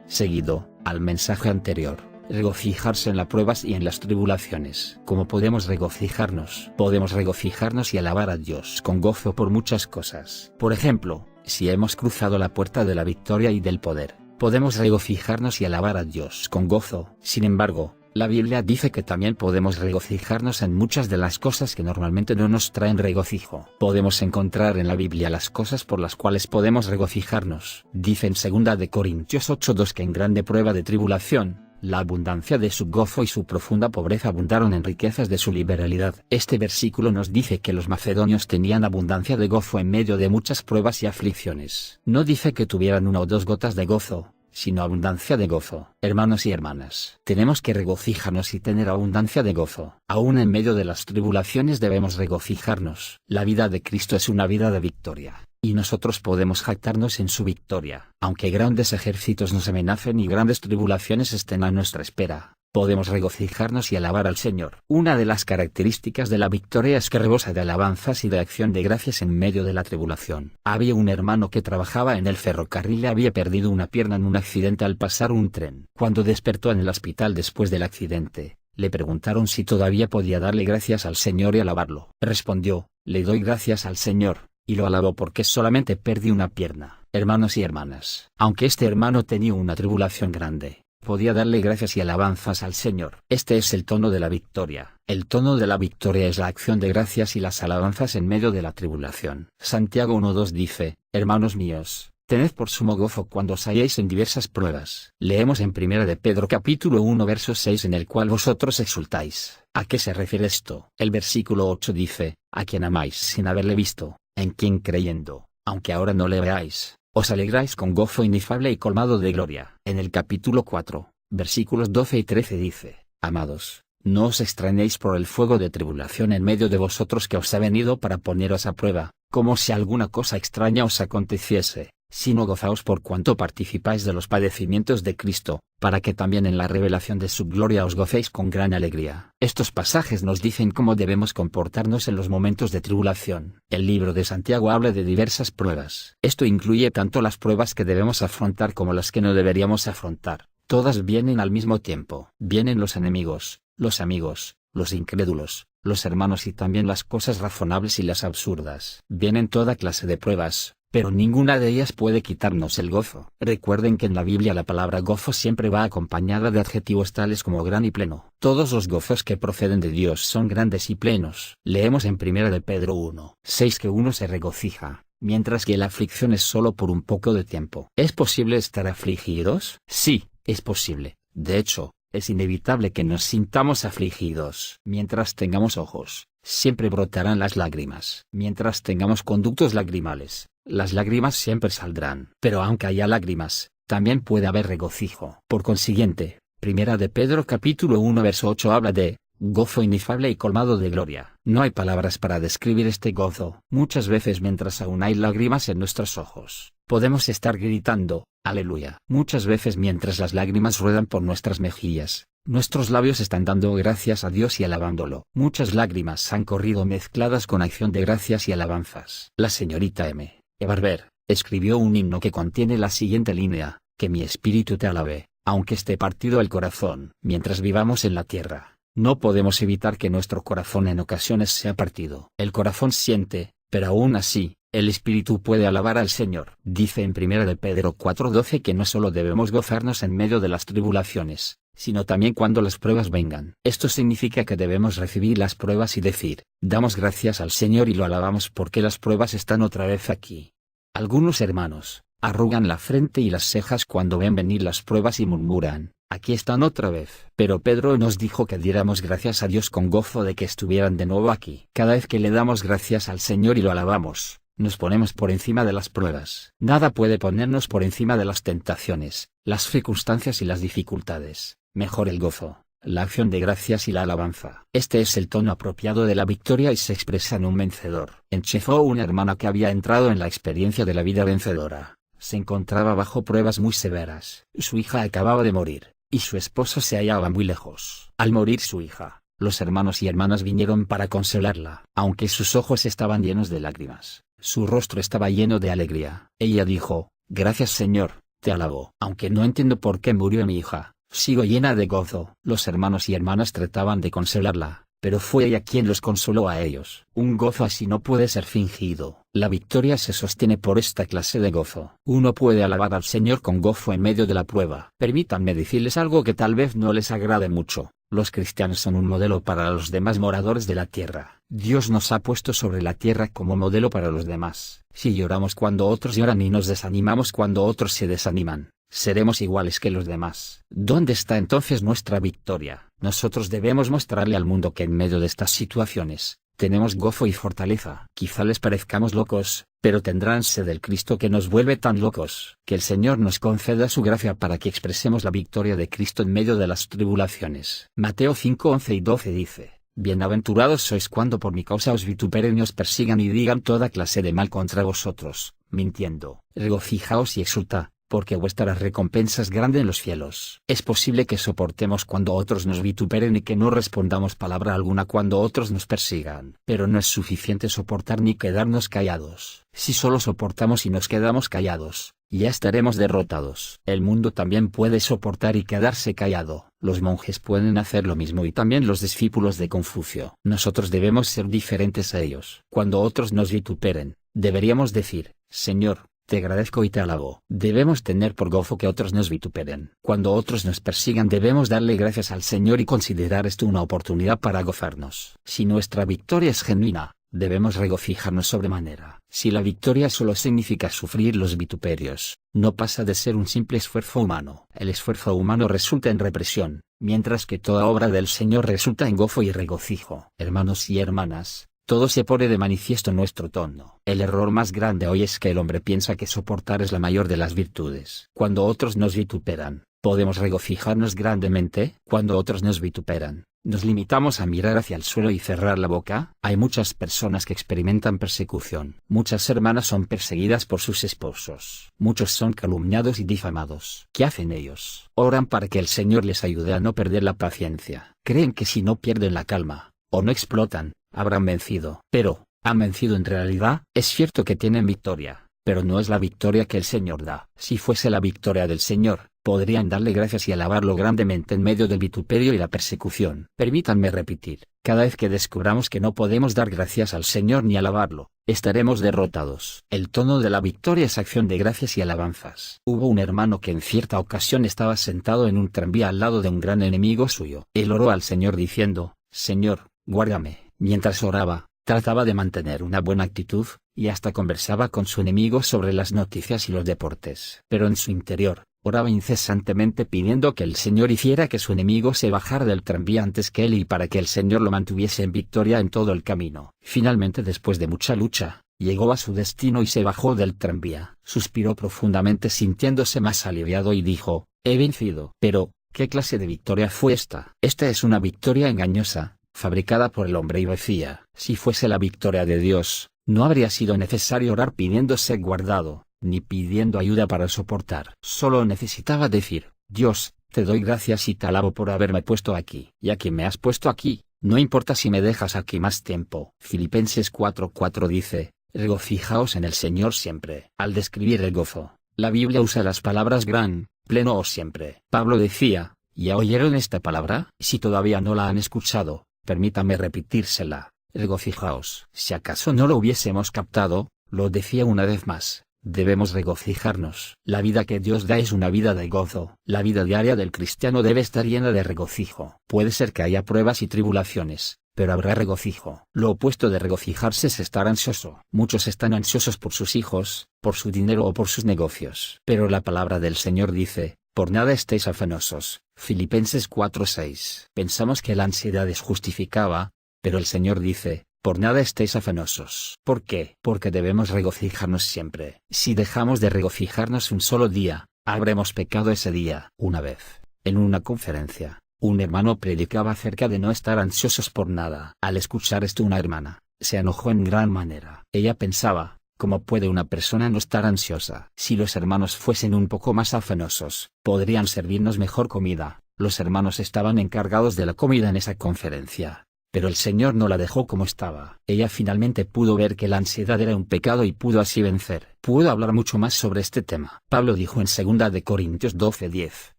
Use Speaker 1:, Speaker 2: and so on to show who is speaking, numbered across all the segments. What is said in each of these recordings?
Speaker 1: seguido al mensaje anterior. Regocijarse en las pruebas y en las tribulaciones. ¿Cómo podemos regocijarnos? Podemos regocijarnos y alabar a Dios con gozo por muchas cosas. Por ejemplo, si hemos cruzado la puerta de la victoria y del poder, podemos regocijarnos y alabar a Dios con gozo. Sin embargo, la Biblia dice que también podemos regocijarnos en muchas de las cosas que normalmente no nos traen regocijo. Podemos encontrar en la Biblia las cosas por las cuales podemos regocijarnos. Dice en 2 de Corintios 8:2 que en grande prueba de tribulación, la abundancia de su gozo y su profunda pobreza abundaron en riquezas de su liberalidad. Este versículo nos dice que los macedonios tenían abundancia de gozo en medio de muchas pruebas y aflicciones. No dice que tuvieran 1 o 2 gotas de gozo, sino abundancia de gozo. Hermanos y hermanas, tenemos que regocijarnos y tener abundancia de gozo. Aún en medio de las tribulaciones debemos regocijarnos. La vida de Cristo es una vida de victoria, y nosotros podemos jactarnos en su victoria. Aunque grandes ejércitos nos amenacen y grandes tribulaciones estén a nuestra espera, podemos regocijarnos y alabar al Señor. Una de las características de la victoria es que rebosa de alabanzas y de acción de gracias en medio de la tribulación. Había un hermano que trabajaba en el ferrocarril y había perdido una pierna en un accidente al pasar un tren. Cuando despertó en el hospital después del accidente, le preguntaron si todavía podía darle gracias al Señor y alabarlo. Respondió: le doy gracias al Señor, y lo alabó porque solamente perdí una pierna. Hermanos y hermanas, aunque este hermano tenía una tribulación grande, podía darle gracias y alabanzas al Señor. Este es el tono de la victoria. El tono de la victoria es la acción de gracias y las alabanzas en medio de la tribulación. Santiago 1:2 dice: hermanos míos, tened por sumo gozo cuando os halléis en diversas pruebas. Leemos en 1 de Pedro capítulo 1 verso 6 en el cual vosotros exultáis. ¿A qué se refiere esto? El versículo 8 dice: a quien amáis sin haberle visto, en quien creyendo, aunque ahora no le veáis, os alegráis con gozo inefable y colmado de gloria. En el capítulo 4, versículos 12 y 13 dice: amados, no os extrañéis por el fuego de tribulación en medio de vosotros que os ha venido para poneros a prueba, como si alguna cosa extraña os aconteciese, sino gozaos por cuanto participáis de los padecimientos de Cristo, para que también en la revelación de su gloria os gocéis con gran alegría. Estos pasajes nos dicen cómo debemos comportarnos en los momentos de tribulación. El libro de Santiago habla de diversas pruebas. Esto incluye tanto las pruebas que debemos afrontar como las que no deberíamos afrontar. Todas vienen al mismo tiempo. Vienen los enemigos, los amigos, los incrédulos, los hermanos y también las cosas razonables y las absurdas. Vienen toda clase de pruebas, pero ninguna de ellas puede quitarnos el gozo. Recuerden que en la Biblia la palabra gozo siempre va acompañada de adjetivos tales como gran y pleno. Todos los gozos que proceden de Dios son grandes y plenos. Leemos en 1 de Pedro 1:6 que uno se regocija, mientras que la aflicción es solo por un poco de tiempo. ¿Es posible estar afligidos? Sí, es posible. De hecho, es inevitable que nos sintamos afligidos. Mientras tengamos ojos, siempre brotarán las lágrimas. Mientras tengamos conductos lagrimales, las lágrimas siempre saldrán. Pero aunque haya lágrimas, también puede haber regocijo. Por consiguiente, 1 de Pedro capítulo 1 verso 8 habla de gozo inefable y colmado de gloria. No hay palabras para describir este gozo. Muchas veces mientras aún hay lágrimas en nuestros ojos, podemos estar gritando, aleluya. Muchas veces mientras las lágrimas ruedan por nuestras mejillas, nuestros labios están dando gracias a Dios y alabándolo. Muchas lágrimas han corrido mezcladas con acción de gracias y alabanzas. La señorita M. Barber escribió un himno que contiene la siguiente línea: que mi espíritu te alabe, aunque esté partido el corazón. Mientras vivamos en la tierra, no podemos evitar que nuestro corazón en ocasiones sea partido. El corazón siente, pero aún así, el espíritu puede alabar al Señor. Dice en 1 de Pedro 4:12 que no solo debemos gozarnos en medio de las tribulaciones, sino también cuando las pruebas vengan. Esto significa que debemos recibir las pruebas y decir: damos gracias al Señor y lo alabamos porque las pruebas están otra vez aquí. Algunos hermanos arrugan la frente y las cejas cuando ven venir las pruebas y murmuran: aquí están otra vez. Pero Pedro nos dijo que diéramos gracias a Dios con gozo de que estuvieran de nuevo aquí. Cada vez que le damos gracias al Señor y lo alabamos, nos ponemos por encima de las pruebas. Nada puede ponernos por encima de las tentaciones, las circunstancias y las dificultades. Mejor el gozo, la acción de gracias y la alabanza. Este es el tono apropiado de la victoria y se expresa en un vencedor. En Chefo, una hermana que había entrado en la experiencia de la vida vencedora, se encontraba bajo pruebas muy severas. Su hija acababa de morir, y su esposo se hallaba muy lejos. Al morir su hija, los hermanos y hermanas vinieron para consolarla. Aunque sus ojos estaban llenos de lágrimas, su rostro estaba lleno de alegría. Ella dijo: gracias Señor, te alabo. Aunque no entiendo por qué murió mi hija, sigo llena de gozo. Los hermanos y hermanas trataban de consolarla, pero fue ella quien los consoló a ellos. Un gozo así no puede ser fingido. La victoria se sostiene por esta clase de gozo. Uno puede alabar al Señor con gozo en medio de la prueba. Permítanme decirles algo que tal vez no les agrade mucho. Los cristianos son un modelo para los demás moradores de la tierra. Dios nos ha puesto sobre la tierra como modelo para los demás. Si lloramos cuando otros lloran y nos desanimamos cuando otros se desaniman, seremos iguales que los demás. ¿Dónde está entonces nuestra victoria? Nosotros debemos mostrarle al mundo que en medio de estas situaciones, tenemos gozo y fortaleza. Quizá les parezcamos locos, pero tendrán sed del Cristo que nos vuelve tan locos. Que el Señor nos conceda su gracia para que expresemos la victoria de Cristo en medio de las tribulaciones. Mateo 5:11 y 12 dice: Bienaventurados sois cuando por mi causa os vituperen y os persigan y digan toda clase de mal contra vosotros, mintiendo. Regocijaos y exultad, porque vuestra recompensa es grande en los cielos. Es posible que soportemos cuando otros nos vituperen y que no respondamos palabra alguna cuando otros nos persigan. Pero no es suficiente soportar ni quedarnos callados. Si solo soportamos y nos quedamos callados, ya estaremos derrotados. El mundo también puede soportar y quedarse callado. Los monjes pueden hacer lo mismo y también los discípulos de Confucio. Nosotros debemos ser diferentes a ellos. Cuando otros nos vituperen, deberíamos decir: Señor, te agradezco y te alabo. Debemos tener por gozo que otros nos vituperen. Cuando otros nos persigan debemos darle gracias al Señor y considerar esto una oportunidad para gozarnos. Si nuestra victoria es genuina, debemos regocijarnos sobremanera. Si la victoria solo significa sufrir los vituperios, no pasa de ser un simple esfuerzo humano. El esfuerzo humano resulta en represión, mientras que toda obra del Señor resulta en gozo y regocijo. Hermanos y hermanas, todo se pone de manifiesto en nuestro tono. El error más grande hoy es que el hombre piensa que soportar es la mayor de las virtudes. Cuando otros nos vituperan, ¿podemos regocijarnos grandemente? Cuando otros nos vituperan, ¿nos limitamos a mirar hacia el suelo y cerrar la boca? Hay muchas personas que experimentan persecución. Muchas hermanas son perseguidas por sus esposos. Muchos son calumniados y difamados. ¿Qué hacen ellos? Oran para que el Señor les ayude a no perder la paciencia. Creen que si no pierden la calma, o no explotan, habrán vencido. Pero, ¿han vencido en realidad? Es cierto que tienen victoria, pero no es la victoria que el Señor da. Si fuese la victoria del Señor, podrían darle gracias y alabarlo grandemente en medio del vituperio y la persecución. Permítanme repetir, cada vez que descubramos que no podemos dar gracias al Señor ni alabarlo, estaremos derrotados. El tono de la victoria es acción de gracias y alabanzas. Hubo un hermano que en cierta ocasión estaba sentado en un tranvía al lado de un gran enemigo suyo. Él oró al Señor diciendo: Señor, guárdame. Mientras oraba, trataba de mantener una buena actitud, y hasta conversaba con su enemigo sobre las noticias y los deportes. Pero en su interior, oraba incesantemente pidiendo que el Señor hiciera que su enemigo se bajara del tranvía antes que él y para que el Señor lo mantuviese en victoria en todo el camino. Finalmente, después de mucha lucha, llegó a su destino y se bajó del tranvía. Suspiró profundamente sintiéndose más aliviado y dijo: he vencido. Pero, ¿qué clase de victoria fue esta? Esta es una victoria engañosa, fabricada por el hombre y vacía. Si fuese la victoria de Dios, no habría sido necesario orar pidiendo ser guardado, ni pidiendo ayuda para soportar. Solo necesitaba decir: Dios, te doy gracias y te alabo por haberme puesto aquí. Ya que me has puesto aquí, no importa si me dejas aquí más tiempo. Filipenses 4:4 dice: regocijaos en el Señor siempre. Al describir el gozo, la Biblia usa las palabras gran, pleno o siempre. Pablo decía: ¿ya oyeron esta palabra? Si todavía no la han escuchado, permítame repetírsela: regocijaos. Si acaso no lo hubiésemos captado, lo decía una vez más: debemos regocijarnos. La vida que Dios da es una vida de gozo. La vida diaria del cristiano debe estar llena de regocijo. Puede ser que haya pruebas y tribulaciones, pero habrá regocijo. Lo opuesto de regocijarse es estar ansioso. Muchos están ansiosos por sus hijos, por su dinero o por sus negocios. Pero la palabra del Señor dice: por nada estéis afanosos. Filipenses 4:6. Pensamos que la ansiedad es justificada, pero el Señor dice: por nada estéis afanosos. ¿Por qué? Porque debemos regocijarnos siempre. Si dejamos de regocijarnos un solo día, habremos pecado ese día. Una vez, en una conferencia, un hermano predicaba acerca de no estar ansiosos por nada. Al escuchar esto, una hermana se enojó en gran manera. Ella pensaba: ¿cómo puede una persona no estar ansiosa? Si los hermanos fuesen un poco más afanosos, podrían servirnos mejor comida. Los hermanos estaban encargados de la comida en esa conferencia, pero el Señor no la dejó como estaba. Ella finalmente pudo ver que la ansiedad era un pecado y pudo así vencer. Puedo hablar mucho más sobre este tema. Pablo dijo en 2 de Corintios 12:10,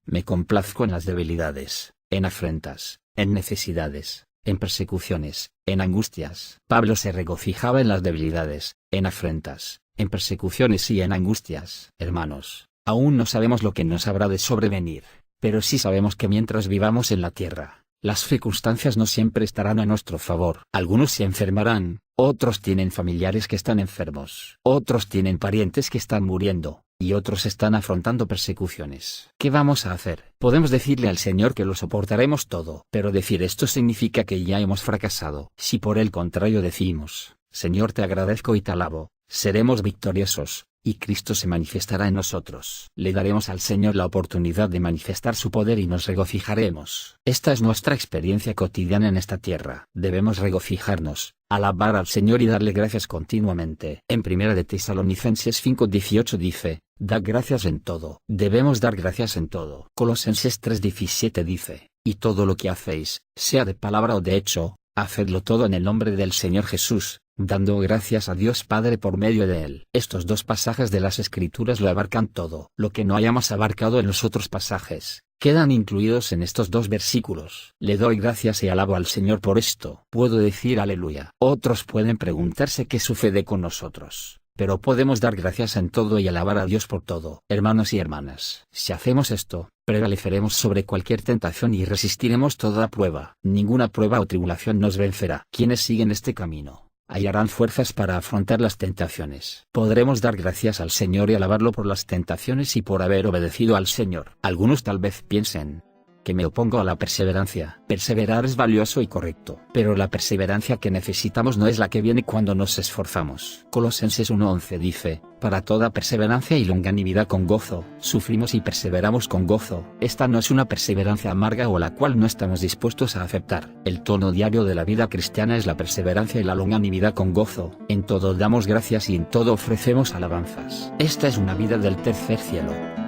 Speaker 1: me complazco en las debilidades, en afrentas, en necesidades, en persecuciones, en angustias. Pablo se regocijaba en las debilidades, en afrentas, en persecuciones y en angustias. Hermanos, aún no sabemos lo que nos habrá de sobrevenir, pero sí sabemos que mientras vivamos en la tierra, las circunstancias no siempre estarán a nuestro favor. Algunos se enfermarán, otros tienen familiares que están enfermos, otros tienen parientes que están muriendo, y otros están afrontando persecuciones. ¿Qué vamos a hacer? Podemos decirle al Señor que lo soportaremos todo, pero decir esto significa que ya hemos fracasado. Si por el contrario decimos, Señor, te agradezco y te alabo, seremos victoriosos, y Cristo se manifestará en nosotros. Le daremos al Señor la oportunidad de manifestar su poder y nos regocijaremos. Esta es nuestra experiencia cotidiana en esta tierra. Debemos regocijarnos, alabar al Señor y darle gracias continuamente. En 1 de Tesalonicenses 5:18 dice, dad gracias en todo. Debemos dar gracias en todo. Colosenses 3:17 dice, y todo lo que hacéis, sea de palabra o de hecho, hacedlo todo en el nombre del Señor Jesús, dando gracias a Dios Padre por medio de él. Estos dos pasajes de las Escrituras lo abarcan todo. Lo que no hayamos abarcado en los otros pasajes, quedan incluidos en estos dos versículos. Le doy gracias y alabo al Señor por esto. Puedo decir aleluya. Otros pueden preguntarse qué sucede con nosotros, pero podemos dar gracias en todo y alabar a Dios por todo. Hermanos y hermanas, si hacemos esto, prevaleceremos sobre cualquier tentación y resistiremos toda prueba. Ninguna prueba o tribulación nos vencerá. Quienes siguen este camino hallarán fuerzas para afrontar las tentaciones. Podremos dar gracias al Señor y alabarlo por las tentaciones y por haber obedecido al Señor. Algunos tal vez piensen que me opongo a la perseverancia. Perseverar es valioso y correcto, pero la perseverancia que necesitamos no es la que viene cuando nos esforzamos. Colosenses 1:11 dice, para toda perseverancia y longanimidad con gozo, sufrimos y perseveramos con gozo. Esta no es una perseverancia amarga o la cual no estamos dispuestos a aceptar. El tono diario de la vida cristiana es la perseverancia y la longanimidad con gozo. En todo damos gracias y en todo ofrecemos alabanzas. Esta es una vida del tercer cielo.